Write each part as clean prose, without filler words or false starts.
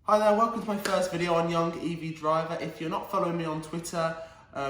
Hi there, welcome to my first video on Young EV Driver. If you're not following me on Twitter,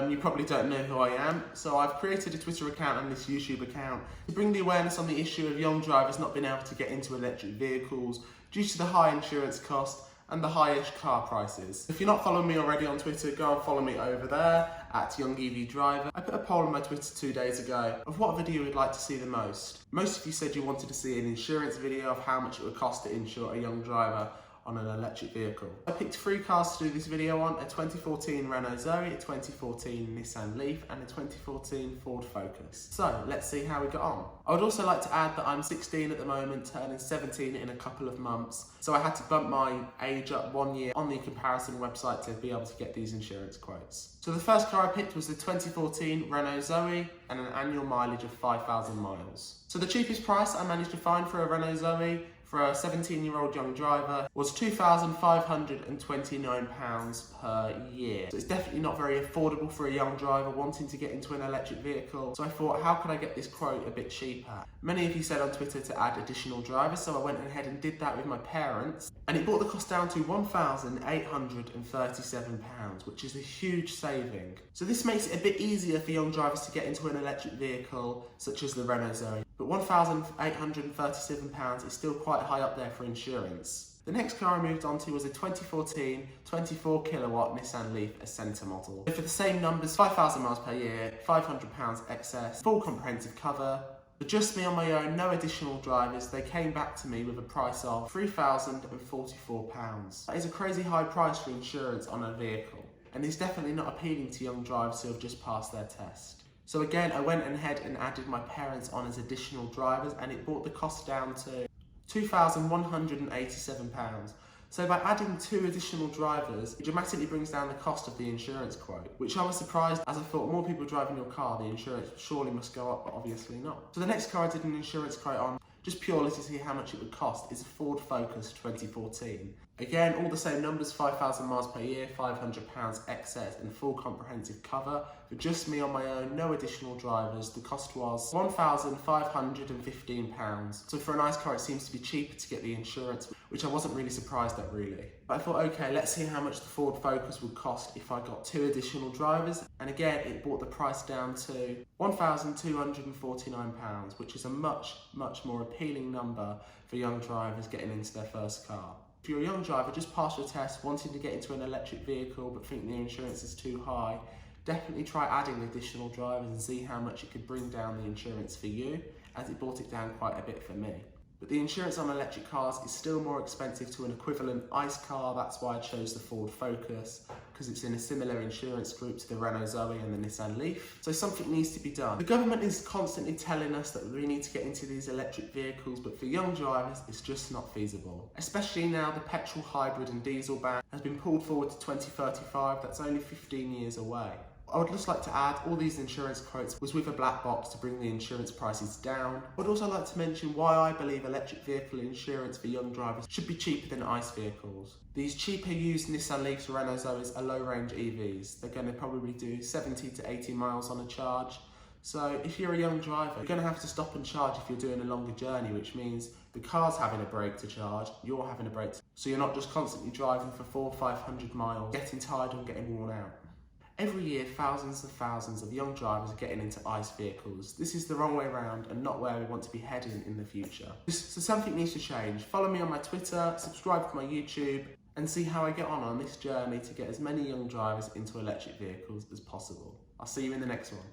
you probably don't know who I am. So I've created a Twitter account and this YouTube account to bring the awareness on the issue of young drivers not being able to get into electric vehicles due to the high insurance cost and the high-ish car prices. If you're not following me already on Twitter, go and follow me over there at Young EV Driver. I put a poll on my Twitter 2 days ago of what video you'd like to see the most. Most of you said you wanted to see an insurance video of how much it would cost to insure a young driver on an electric vehicle. I picked 3 cars to do this video on: a 2014 Renault Zoe, a 2014 Nissan Leaf and a 2014 Ford Focus. So let's see how we got on. I would also like to add that I'm 16 at the moment, turning 17 in a couple of months, so I had to bump my age up 1 year on the comparison website to be able to get these insurance quotes. So the first car I picked was the 2014 Renault Zoe and an annual mileage of 5,000 miles. So the cheapest price I managed to find for a Renault Zoe for a 17-year-old young driver was £2,529 per year. So it's definitely not very affordable for a young driver wanting to get into an electric vehicle. So I thought, how could I get this quote a bit cheaper? Many of you said on Twitter to add additional drivers, so I went ahead and did that with my parents, and it brought the cost down to £1,837, which is a huge saving. So this makes it a bit easier for young drivers to get into an electric vehicle, such as the Renault Zoe. But £1,837 is still quite high up there for insurance. The next car I moved on to was a 2014 24 kilowatt Nissan Leaf Ascenta model. So for the same numbers, 5,000 miles per year, £500 excess, full comprehensive cover. For just me on my own, no additional drivers, they came back to me with a price of £3,044. That is a crazy high price for insurance on a vehicle, and it's definitely not appealing to young drivers who have just passed their test. So again, I went ahead and added my parents on as additional drivers, and it brought the cost down to £2,187. So by adding 2 additional drivers, it dramatically brings down the cost of the insurance quote, which I was surprised, as I thought more people driving your car, the insurance surely must go up, but obviously not. So the next car I did an insurance quote on, just purely to see how much it would cost, is a Ford Focus 2014. Again, all the same numbers, 5,000 miles per year, £500 excess and full comprehensive cover. For just me on my own, no additional drivers, the cost was £1,515. So for a nice car, it seems to be cheaper to get the insurance, which I wasn't really surprised at really. But I thought, okay, let's see how much the Ford Focus would cost if I got 2 additional drivers. And again, it brought the price down to £1,249, which is a much more appealing number for young drivers getting into their first car. If you're a young driver, just pass your test, wanting to get into an electric vehicle but think the insurance is too high, definitely try adding additional drivers and see how much it could bring down the insurance for you, as it brought it down quite a bit for me. But the insurance on electric cars is still more expensive to an equivalent ICE car. That's why I chose the Ford Focus, because it's in a similar insurance group to the Renault Zoe and the Nissan Leaf. So something needs to be done. The government is constantly telling us that we need to get into these electric vehicles, but for young drivers, it's just not feasible. Especially now the petrol, hybrid and diesel ban has been pulled forward to 2035. That's only 15 years away. I would just like to add, all these insurance quotes was with a black box to bring the insurance prices down. I would also like to mention why I believe electric vehicle insurance for young drivers should be cheaper than ICE vehicles. These cheaper used Nissan Leafs or Renault Zoes are low range EVs. They're going to probably do 70 to 80 miles on a charge. So if you're a young driver, you're going to have to stop and charge if you're doing a longer journey, which means the car's having a break to charge, you're having a break. So you're not just constantly driving for 400 or 500 miles, getting tired and getting worn out. Every year, thousands of young drivers are getting into ICE vehicles. This is the wrong way around and not where we want to be heading in the future. So something needs to change. Follow me on my Twitter, subscribe to my YouTube, and see how I get on this journey to get as many young drivers into electric vehicles as possible. I'll see you in the next one.